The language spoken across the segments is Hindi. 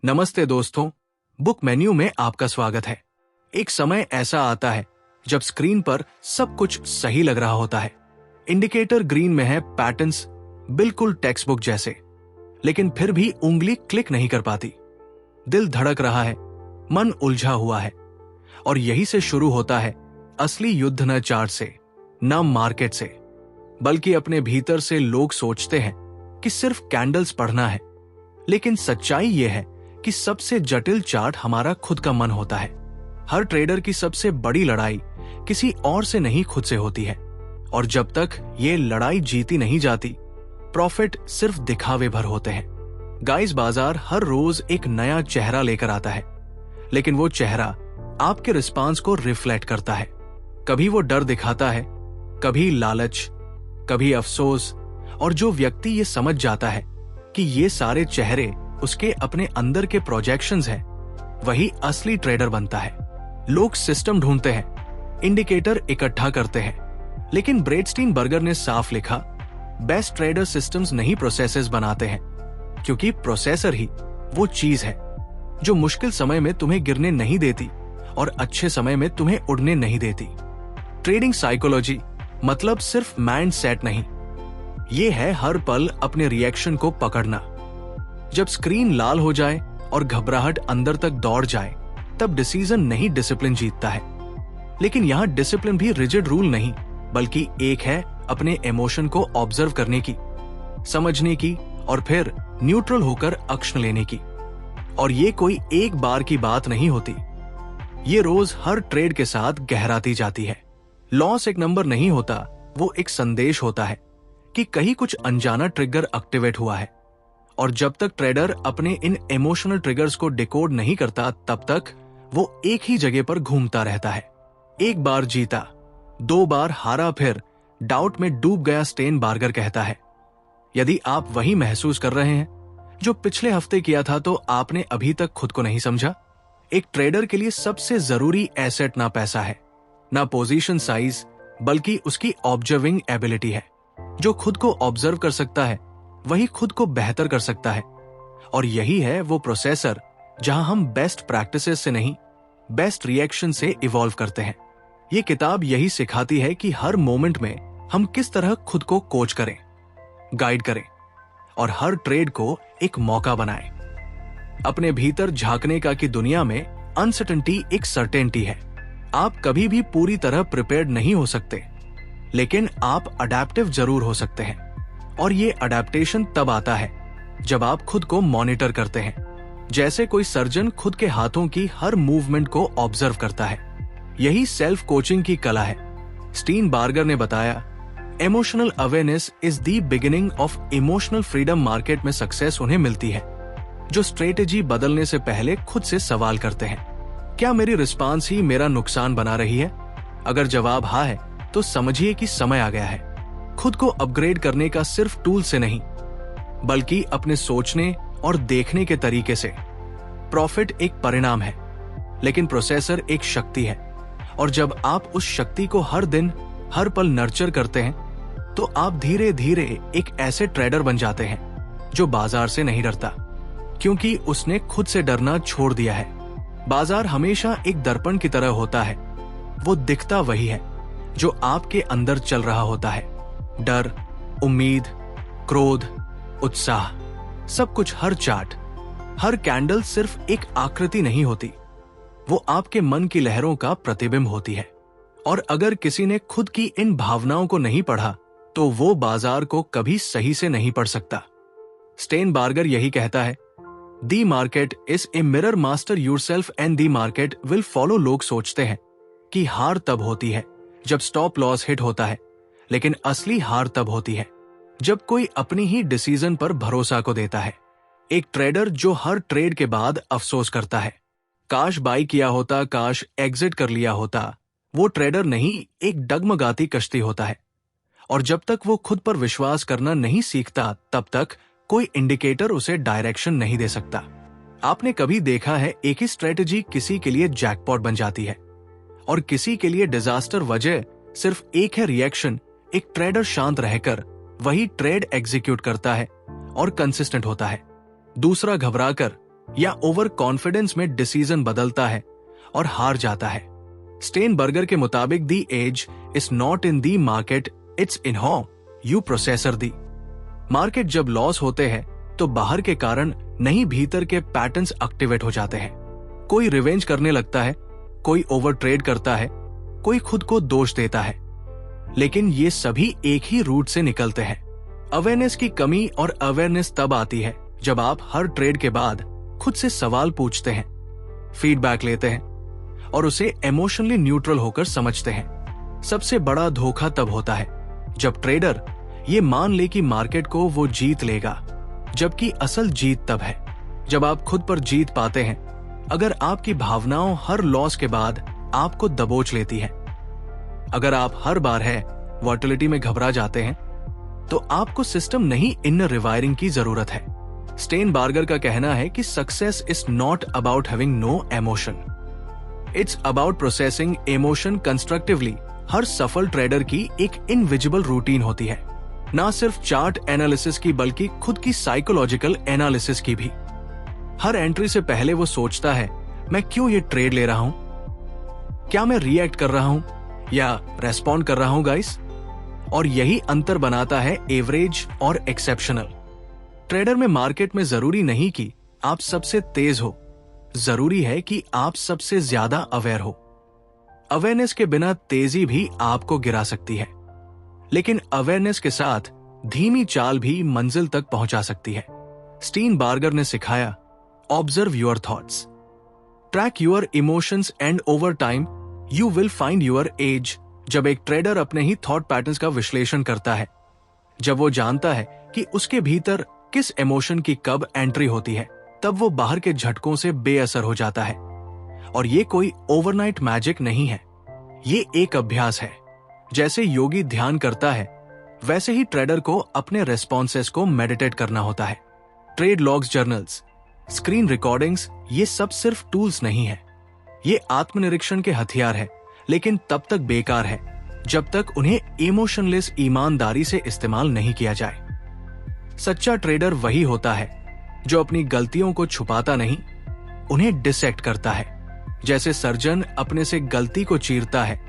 नमस्ते दोस्तों, बुक मेन्यू में आपका स्वागत है। एक समय ऐसा आता है जब स्क्रीन पर सब कुछ सही लग रहा होता है। इंडिकेटर ग्रीन में है, पैटर्न्स बिल्कुल टेक्स्ट बुक जैसे, लेकिन फिर भी उंगली क्लिक नहीं कर पाती। दिल धड़क रहा है, मन उलझा हुआ है, और यही से शुरू होता है असली युद्ध, न चार्ट से, न मार्केट से, बल्कि अपने भीतर से। लोग सोचते हैं कि सिर्फ कैंडल्स पढ़ना है, लेकिन सच्चाई यह है कि सबसे जटिल चार्ट हमारा खुद का मन होता है। हर ट्रेडर की सबसे बड़ी लड़ाई किसी और से नहीं, खुद से होती है। और जब तक ये लड़ाई जीती नहीं जाती, प्रॉफिट सिर्फ दिखावे भर होते हैं। गाइस, बाजार हर रोज एक नया चेहरा लेकर आता है, लेकिन वो चेहरा आपके रिस्पांस को रिफ्लेक्ट करता है। कभी वो डर दिखाता है, कभी लालच, कभी अफसोस। और जो व्यक्ति ये समझ जाता है कि ये सारे चेहरे उसके अपने अंदर के प्रोजेक्शंस हैं, वही असली ट्रेडर बनता है। लोग सिस्टम ढूंढते हैं, इंडिकेटर इकट्ठा करते हैं, लेकिन ब्रेडस्टीनबर्गर ने साफ लिखा, बेस्ट ट्रेडर सिस्टम्स नहीं प्रोसेसेस बनाते हैं, क्योंकि प्रोसेसर ही वो चीज है जो मुश्किल समय में तुम्हें गिरने नहीं देती और अच्छे समय में तुम्हें उड़ने नहीं देती। ट्रेडिंग साइकोलॉजी मतलब सिर्फ माइंड सेट नहीं, ये है हर पल अपने रिएक्शन को पकड़ना। जब स्क्रीन लाल हो जाए और घबराहट अंदर तक दौड़ जाए, तब डिसीजन नहीं, डिसिप्लिन जीतता है। लेकिन यहां डिसिप्लिन भी रिजिड रूल नहीं, बल्कि एक है अपने इमोशन को ऑब्जर्व करने की, समझने की, और फिर न्यूट्रल होकर एक्शन लेने की। और ये कोई एक बार की बात नहीं होती, ये रोज हर ट्रेड के साथ गहराती जाती है। लॉस एक नंबर नहीं होता, वो एक संदेश होता है कि कहीं कुछ अनजाना ट्रिगर एक्टिवेट हुआ है। और जब तक ट्रेडर अपने इन इमोशनल ट्रिगर्स को डिकोड नहीं करता, तब तक वो एक ही जगह पर घूमता रहता है। एक बार जीता, 2 बार हारा, फिर डाउट में डूब गया। स्टेनबार्गर कहता है, यदि आप वही महसूस कर रहे हैं जो पिछले हफ्ते किया था, तो आपने अभी तक खुद को नहीं समझा। एक ट्रेडर के लिए सबसे जरूरी एसेट ना पैसा है, ना पोजीशन साइज, बल्कि उसकी ऑब्जर्विंग एबिलिटी है। जो खुद को ऑब्जर्व कर सकता है, वही खुद को बेहतर कर सकता है। और यही है वो प्रोसेसर जहां हम बेस्ट प्रैक्टिसेस से नहीं, बेस्ट रिएक्शन से इवॉल्व करते हैं। ये किताब यही सिखाती है कि हर मोमेंट में हम किस तरह खुद को कोच करें, गाइड करें, और हर ट्रेड को एक मौका बनाएं। अपने भीतर झांकने का कि दुनिया में अनसर्टेनिटी एक सर्टेनिटी है। आप कभी भी पूरी तरह प्रिपेयर्ड नहीं हो सकते, लेकिन आप अडेप्टिव जरूर हो सकते हैं। और ये अडेप्टेशन तब आता है जब आप खुद को मॉनिटर करते हैं, जैसे कोई सर्जन खुद के हाथों की हर मूवमेंट को ऑब्जर्व करता है। यही सेल्फ कोचिंग की कला है। स्टीनबार्गर ने बताया, emotional awareness is the beginning of emotional freedom. Market में सक्सेस उन्हें मिलती है जो स्ट्रेटेजी बदलने से पहले खुद से सवाल करते हैं, क्या मेरी रिस्पांस ही मेरा नुकसान बना रही है? अगर जवाब हाँ है, तो समझिए कि समय आ गया है खुद को अपग्रेड करने का, सिर्फ टूल से नहीं, बल्कि अपने सोचने और देखने के तरीके से। प्रॉफिट एक परिणाम है, लेकिन प्रोसेसर एक शक्ति है। और जब आप उस शक्ति को हर दिन, हर पल नर्चर करते हैं, तो आप धीरे धीरे एक ऐसे ट्रेडर बन जाते हैं जो बाजार से नहीं डरता, क्योंकि उसने खुद से डरना छोड़ दिया है। बाजार हमेशा एक दर्पण की तरह होता है, वो दिखता वही है जो आपके अंदर चल रहा होता है। डर, उम्मीद, क्रोध, उत्साह, सब कुछ। हर चार्ट, हर कैंडल सिर्फ एक आकृति नहीं होती, वो आपके मन की लहरों का प्रतिबिंब होती है। और अगर किसी ने खुद की इन भावनाओं को नहीं पढ़ा, तो वो बाजार को कभी सही से नहीं पढ़ सकता। स्टेनबार्गर यही कहता है, दी market is a mirror, master yourself and the market will follow. लोग सोचते हैं कि हार तब होती है जब स्टॉप लॉस हिट होता है, लेकिन असली हार तब होती है जब कोई अपनी ही डिसीजन पर भरोसा को देता है। एक ट्रेडर जो हर ट्रेड के बाद अफसोस करता है, काश बाई किया होता, काश एग्जिट कर लिया होता, वो ट्रेडर नहीं, एक डगमगाती कश्ती होता है। और जब तक वो खुद पर विश्वास करना नहीं सीखता, तब तक कोई इंडिकेटर उसे डायरेक्शन नहीं दे सकता। आपने कभी देखा है, एक ही स्ट्रेटेजी किसी के लिए जैकपॉट बन जाती है और किसी के लिए डिजास्टर। वजह सिर्फ एक है, रिएक्शन। एक ट्रेडर शांत रहकर वही ट्रेड एग्जीक्यूट करता है और कंसिस्टेंट होता है। दूसरा घबराकर या ओवर कॉन्फिडेंस में डिसीजन बदलता है और हार जाता है। स्टेनबर्गर के मुताबिक the edge is not in the market, it's in how you processor the. Market जब लॉस होते हैं तो बाहर के कारण नहीं भीतर के पैटर्न्स एक्टिवेट हो जाते हैं। कोई रिवेंज करने लगता है, कोई ओवर ट्रेड करता है, कोई खुद को दोष देता है, लेकिन ये सभी एक ही रूट से निकलते हैं। अवेयरनेस की कमी और अवेयरनेस तब आती है जब आप हर ट्रेड के बाद खुद से सवाल पूछते हैं, फीडबैक लेते हैं और उसे इमोशनली न्यूट्रल होकर समझते हैं। सबसे बड़ा धोखा तब होता है जब ट्रेडर ये मान ले कि मार्केट को वो जीत लेगा, जबकि असल जीत तब है जब आप खुद पर जीत पाते हैं। अगर आपकी भावनाओं हर लॉस के बाद आपको दबोच लेती है, अगर आप हर बार है वॉलेटिलिटी में घबरा जाते हैं, तो आपको सिस्टम नहीं इनर रिवायरिंग की जरूरत है। स्टेनबर्गर का कहना है कि success is not about having no emotion, it's about processing emotion constructively. हर सफल ट्रेडर की एक इनविजिबल रूटीन होती है, ना सिर्फ चार्ट एनालिसिस की बल्कि खुद की साइकोलॉजिकल एनालिसिस की भी। हर एंट्री से पहले वो सोचता है, मैं क्यों ये ट्रेड ले रहा हूं? क्या मैं रिएक्ट कर रहा हूं या रेस्पॉन्ड कर रहा हूं गाइस? और यही अंतर बनाता है एवरेज और एक्सेप्शनल। ट्रेडर में मार्केट में जरूरी नहीं कि आप सबसे तेज हो, जरूरी है कि आप सबसे ज्यादा अवेयर हो। अवेयरनेस के बिना तेजी भी आपको गिरा सकती है, लेकिन अवेयरनेस के साथ धीमी चाल भी मंजिल तक पहुंचा सकती है। स्टेनबर्गर ने सिखाया, observe your thoughts, track your emotions and over time you will find your age. जब एक ट्रेडर अपने ही थॉट पैटर्न्स का विश्लेषण करता है, जब वो जानता है कि उसके भीतर किस इमोशन की कब एंट्री होती है, तब वो बाहर के झटकों से बेअसर हो जाता है। और ये कोई ओवरनाइट मैजिक नहीं है, ये एक अभ्यास है। जैसे योगी ध्यान करता है, वैसे ही ट्रेडर को अपने रेस्पॉन्सेस को मेडिटेट करना होता है। Trade logs, journals, screen recordings, ये सब सिर्फ टूल्स नहीं है, ये आत्मनिरीक्षण के हथियार है, लेकिन तब तक बेकार है जब तक उन्हें इमोशनलेस ईमानदारी से इस्तेमाल नहीं किया जाए। सच्चा ट्रेडर वही होता है जो अपनी गलतियों को छुपाता नहीं, उन्हें डिसेक्ट करता है। जैसे सर्जन अपने से गलती को चीरता है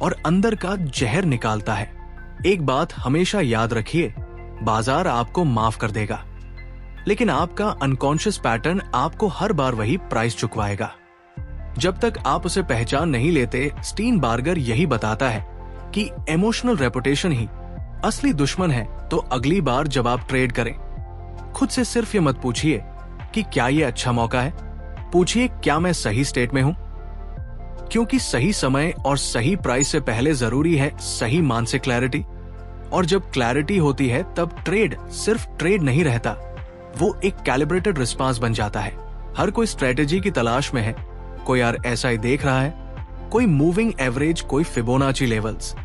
और अंदर का जहर निकालता है। एक बात हमेशा याद रखिए, बाजार आपको माफ कर देगा, लेकिन आपका अनकॉन्शियस पैटर्न आपको हर बार वही प्राइस चुकवाएगा। जब तक आप उसे पहचान नहीं लेते, स्टेनबर्गर यही बताता है कि इमोशनल रेपुटेशन ही असली दुश्मन है। तो अगली बार जब आप ट्रेड करें, खुद से सिर्फ ये मत पूछिए कि क्या ये अच्छा मौका है, पूछिए क्या मैं सही स्टेट में हूं? क्योंकि सही समय और सही प्राइस से पहले जरूरी है सही मानसिक क्लैरिटी। और जब क्लैरिटी होती है, तब ट्रेड सिर्फ ट्रेड नहीं रहता, वो एक कैलिब्रेटेड रिस्पांस बन जाता है। हर कोई स्ट्रेटेजी की तलाश में है, कोई RSI देख रहा है, कोई मूविंग एवरेज, कोई फिबोनाची लेवल्स।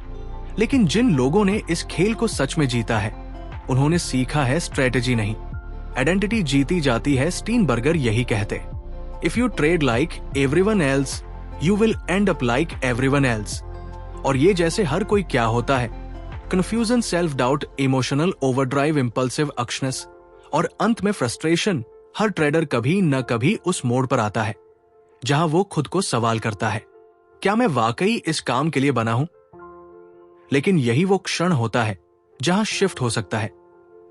लेकिन जिन लोगों ने इस खेल को सच में जीता है, उन्होंने सीखा है स्ट्रेटेजी नहीं, आइडेंटिटी जीती जाती है। स्टेनबर्गर यही कहते, if you trade like everyone else you will and up like everyone else. और ये जैसे हर कोई क्या होता है, confusion, self doubt, emotional overdrive, impulsive actions और अंत में फ्रस्ट्रेशन। हर ट्रेडर कभी न कभी उस मोड़ पर आता है जहां वो खुद को सवाल करता है, क्या मैं वाकई इस काम के लिए बना हूं? लेकिन यही वो क्षण होता है जहां शिफ्ट हो सकता है,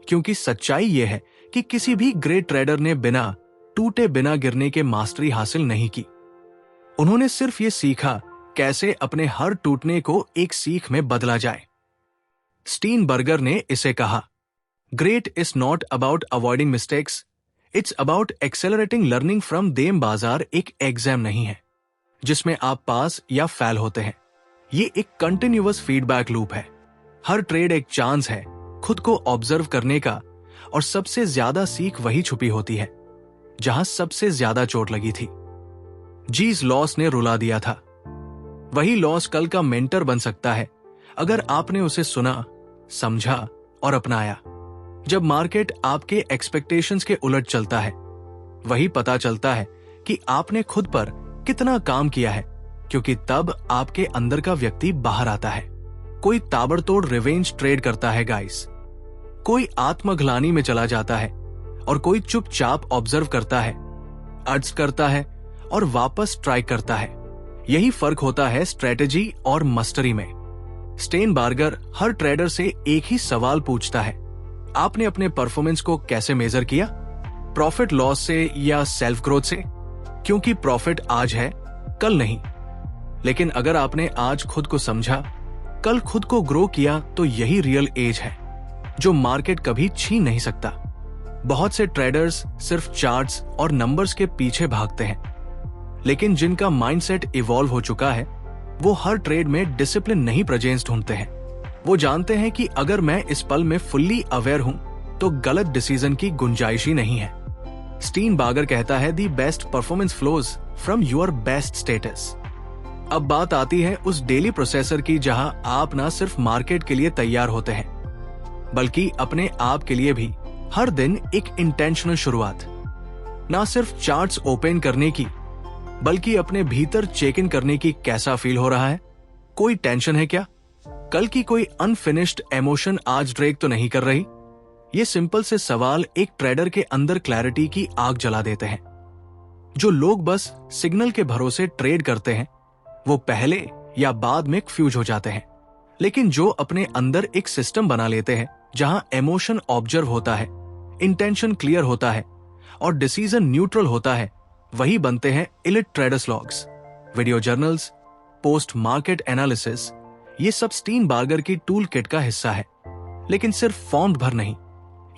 क्योंकि सच्चाई यह है कि किसी भी ग्रेट ट्रेडर ने बिना टूटे, बिना गिरने के मास्टरी हासिल नहीं की। उन्होंने सिर्फ ये सीखा कैसे अपने हर टूटने को एक सीख में बदला जाए। स्टेनबर्गर ने इसे कहा, great is not about avoiding mistakes, it's about accelerating learning from them. बाजार एक एग्जाम नहीं है जिसमें आप पास या फेल होते हैं, ये एक कंटिन्यूअस फीडबैक लूप है। हर ट्रेड एक चांस है खुद को ऑब्जर्व करने का, और सबसे ज्यादा सीख वही छुपी होती है जहां सबसे ज्यादा चोट लगी थी। जीज लॉस ने रुला दिया था, वही लॉस कल का मेंटर बन सकता है अगर आपने उसे सुना, समझा और अपनाया। जब मार्केट आपके एक्सपेक्टेशंस के उलट चलता है, वही पता चलता है कि आपने खुद पर कितना काम किया है, क्योंकि तब आपके अंदर का व्यक्ति बाहर आता है। कोई ताबड़तोड़ रिवेंज ट्रेड करता है गाइस, कोई आत्मग्लानि में चला जाता है और कोई चुपचाप ऑब्जर्व करता है। एडजस्ट करता है और वापस ट्राई करता है। यही फर्क होता है स्ट्रेटेजी और मस्टरी में। स्टेनबार्गर हर ट्रेडर से एक ही सवाल पूछता है, आपने अपने परफॉर्मेंस को कैसे मेजर किया? प्रॉफिट लॉस से या सेल्फ ग्रोथ से? क्योंकि प्रॉफिट आज है, कल नहीं। लेकिन अगर आपने आज खुद को समझा, कल खुद को ग्रो किया, तो यही रियल एज है जो मार्केट कभी छीन नहीं सकता। बहुत से ट्रेडर्स सिर्फ चार्ट्स और नंबर्स के पीछे भागते हैं, लेकिन जिनका माइंडसेट इवॉल्व हो चुका है वो हर ट्रेड में डिसिप्लिन नहीं प्रेजेंस ढूंढते हैं। वो जानते हैं कि अगर मैं इस पल में फुल्ली अवेयर हूं तो गलत डिसीजन की गुंजाइश ही नहीं है। स्टीनबार्गर कहता है, the best performance flows from your best status. अब बात आती है उस डेली प्रोसेसर की जहां आप ना सिर्फ मार्केट के लिए तैयार होते हैं, बल्कि अपने आप के लिए भी हर दिन एक इंटेंशनल शुरुआत। ना सिर्फ चार्ट्स ओपन करने की, बल्कि अपने भीतर चेक इन करने की, कैसा फील हो रहा है, कोई टेंशन है क्या, कल की कोई अनफिनिश्ड इमोशन आज ड्रैग तो नहीं कर रही। ये सिंपल से सवाल एक ट्रेडर के अंदर क्लैरिटी की आग जला देते हैं। जो लोग बस सिग्नल के भरोसे ट्रेड करते हैं वो पहले या बाद में फ्यूज हो जाते हैं, लेकिन जो अपने अंदर एक सिस्टम बना लेते हैं जहां इमोशन ऑब्जर्व होता है, इंटेंशन क्लियर होता है और डिसीजन न्यूट्रल होता है, वही बनते हैं elite traders logs, video journals, post market analysis. ये सब स्टीनबार्गर की टूल किट का हिस्सा है, लेकिन सिर्फ फॉर्म भर नहीं,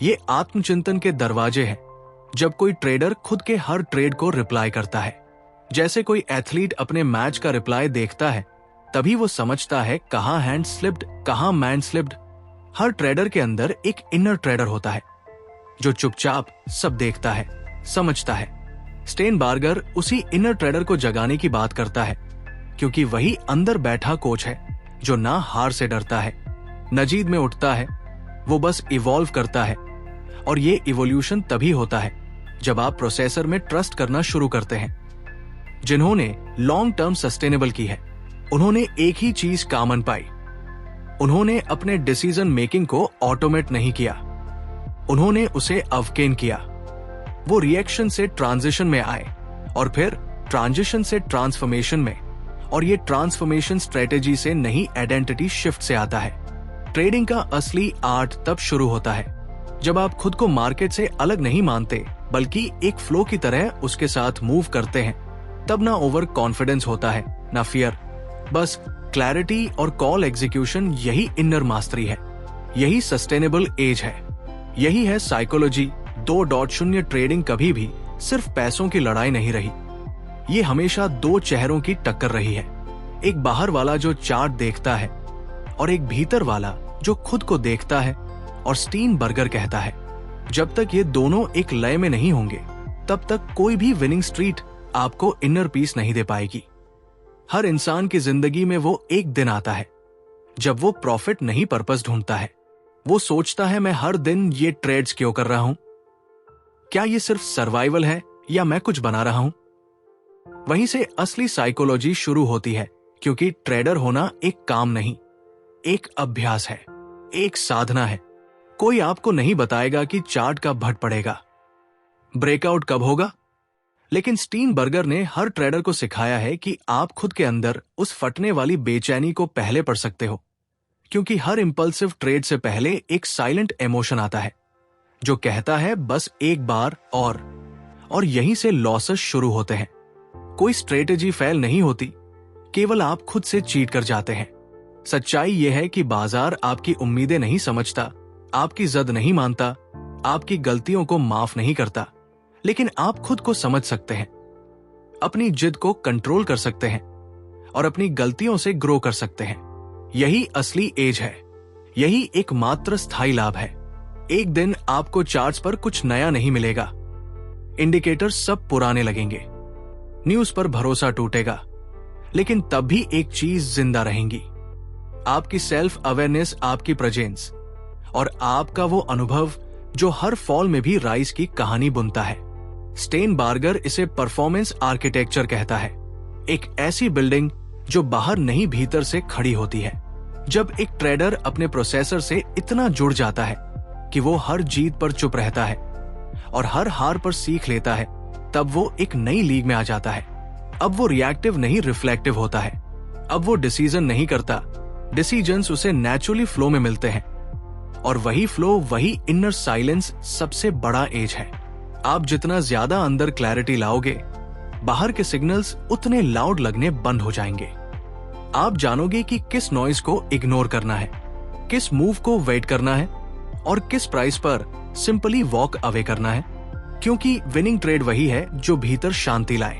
ये आत्मचिंतन के दरवाजे हैं। जब कोई ट्रेडर खुद के हर ट्रेड को रिप्लाई करता है, जैसे कोई एथलीट अपने मैच का रिप्लाई देखता है, तभी वो समझता है कहां हैंड स्लिप्ड, कहां मैन स्लिप्ड। हर ट्रेडर के अंदर एक इनर ट्रेडर होता है जो चुपचाप सब देखता है, समझता है। स्टेनबार्गर उसी इनर ट्रेडर को जगाने की बात करता है, क्योंकि वही अंदर बैठा कोच है जो ना हार से डरता है, न जीत में उठता है, वो बस इवॉल्व करता है। और ये इवोल्यूशन तभी होता है जब आप प्रोसेसर में ट्रस्ट करना शुरू करते हैं। जिन्होंने लॉन्ग टर्म सस्टेनेबल की है, उन्होंने एक ही चीज कॉमन पाई, उन्होंने अपने डिसीजन मेकिंग को ऑटोमेट नहीं किया, उन्होंने उसे अवकेन किया। वो रिएक्शन से ट्रांजिशन में आए और फिर ट्रांजिशन से ट्रांसफॉर्मेशन में, और ये ट्रांसफॉर्मेशन स्ट्रेटेजी से नहीं आइडेंटिटी शिफ्ट से आता है। ट्रेडिंग का असली आर्ट तब शुरू होता है जब आप खुद को मार्केट से अलग नहीं मानते, बल्कि एक फ्लो की तरह उसके साथ मूव करते हैं। तब ना ओवर कॉन्फिडेंस होता है, ना फियर, बस क्लैरिटी और कॉल एग्जीक्यूशन। यही इनर मास्टरी है, यही सस्टेनेबल एज है, यही है साइकोलॉजी 2.0। ट्रेडिंग कभी भी सिर्फ पैसों की लड़ाई नहीं रही, ये हमेशा दो चेहरों की टक्कर रही है। एक बाहर वाला जो चार्ट देखता है और एक भीतर वाला जो खुद को देखता है। और स्टीनबर्गर कहता है, जब तक ये दोनों एक लय में नहीं होंगे, तब तक कोई भी विनिंग स्ट्रीट आपको इनर पीस नहीं दे पाएगी। हर इंसान की जिंदगी में वो एक दिन आता है जब वो प्रॉफिट नहीं पर्पस ढूंढता है। वो सोचता है, मैं हर दिन ये ट्रेड्स क्यों कर रहा हूं? क्या ये सिर्फ सर्वाइवल है या मैं कुछ बना रहा हूं? वहीं से असली साइकोलॉजी शुरू होती है, क्योंकि ट्रेडर होना एक काम नहीं, एक अभ्यास है, एक साधना है। कोई आपको नहीं बताएगा कि चार्ट कब भट पड़ेगा, ब्रेकआउट कब होगा, लेकिन स्टीनबर्गर ने हर ट्रेडर को सिखाया है कि आप खुद के अंदर उस फटने वाली बेचैनी को पहले पढ़ सकते हो, क्योंकि हर इंपल्सिव ट्रेड से पहले एक साइलेंट इमोशन आता है जो कहता है बस एक बार और यहीं से लॉसेस शुरू होते हैं। कोई स्ट्रेटेजी फेल नहीं होती, केवल आप खुद से चीट कर जाते हैं। सच्चाई यह है कि बाजार आपकी उम्मीदें नहीं समझता, आपकी जद नहीं मानता, आपकी गलतियों को माफ नहीं करता, लेकिन आप खुद को समझ सकते हैं, अपनी जिद को कंट्रोल कर सकते हैं और अपनी गलतियों से ग्रो कर सकते हैं। यही असली एज है, यही एकमात्र स्थायी लाभ है। एक दिन आपको चार्ट्स पर कुछ नया नहीं मिलेगा, इंडिकेटर्स सब पुराने लगेंगे, न्यूज पर भरोसा टूटेगा, लेकिन तब भी एक चीज जिंदा रहेंगी, आपकी सेल्फ अवेयरनेस, आपकी प्रेजेंस और आपका वो अनुभव जो हर फॉल में भी राइज की कहानी बुनता है। स्टेनबार्गर इसे परफॉर्मेंस आर्किटेक्चर कहता है, एक ऐसी बिल्डिंग जो बाहर नहीं भीतर से खड़ी होती है। जब एक ट्रेडर अपने प्रोसेसर से इतना जुड़ जाता है कि वो हर जीत पर चुप रहता है और हर हार पर सीख लेता है, तब वो एक नई लीग में आ जाता है। अब वो रिएक्टिव नहीं रिफ्लेक्टिव होता है। अब वो डिसीजन नहीं करता, डिसीजंस उसे नेचुरली फ्लो में मिलते हैं। और वही फ्लो, वही इनर साइलेंस सबसे बड़ा एज है। आप जितना ज्यादा अंदर क्लैरिटी लाओगे, बाहर के सिग्नल्स उतने लाउड लगने बंद हो जाएंगे। आप जानोगे कि किस नॉइज को इग्नोर करना है, किस मूव को वेट करना है और किस प्राइस पर सिंपली वॉक अवे करना है, क्योंकि विनिंग ट्रेड वही है जो भीतर शांति लाए।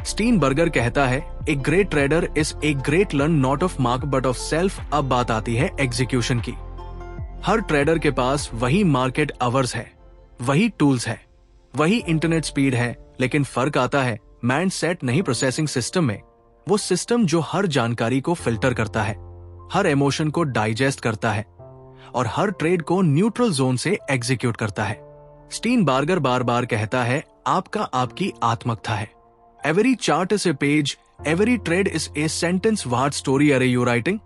स्टीनबर्गर कहता है, a great trader is a great learn not of mark but of self. अब बात आती है एग्जीक्यूशन की। हर ट्रेडर के पास वही मार्केट आवर्स है, वही टूल्स है, वही इंटरनेट स्पीड है, लेकिन फर्क आता है माइंड सेट नहीं, प्रोसेसिंग सिस्टम में। वो सिस्टम जो हर जानकारी को फिल्टर करता है, हर इमोशन को डाइजेस्ट करता है और हर ट्रेड को न्यूट्रल जोन से एग्जीक्यूट करता है। स्टीनबर्गर बार बार कहता है, आपका आपकी आत्मकथा है। Every chart is a page, every trade is a sentence. What story are you writing?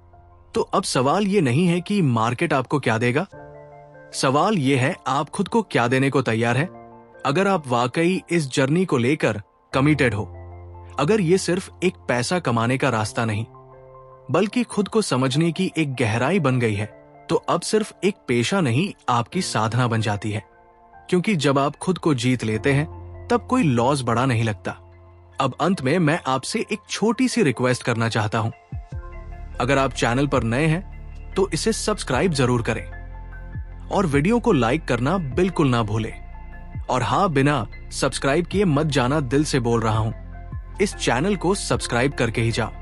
तो अब सवाल ये नहीं है कि मार्केट आपको क्या देगा, सवाल ये है आप खुद को क्या देने को तैयार है। अगर आप वाकई इस जर्नी को लेकर कमिटेड हो, अगर ये सिर्फ एक पैसा कमाने का रास्ता नहीं बल्कि खुद को समझने की एक गहराई बन गई है, तो अब सिर्फ एक पेशा नहीं, आपकी साधना बन जाती है। क्योंकि जब आप खुद को जीत लेते हैं तब कोई लॉस बड़ा नहीं लगता। अब अंत में मैं आपसे एक छोटी सी रिक्वेस्ट करना चाहता हूं। अगर आप चैनल पर नए हैं तो इसे सब्सक्राइब जरूर करें और वीडियो को लाइक करना बिल्कुल ना भूलें। और हाँ, बिना सब्सक्राइब किए मत जाना, दिल से बोल रहा हूं, इस चैनल को सब्सक्राइब करके ही जाओ।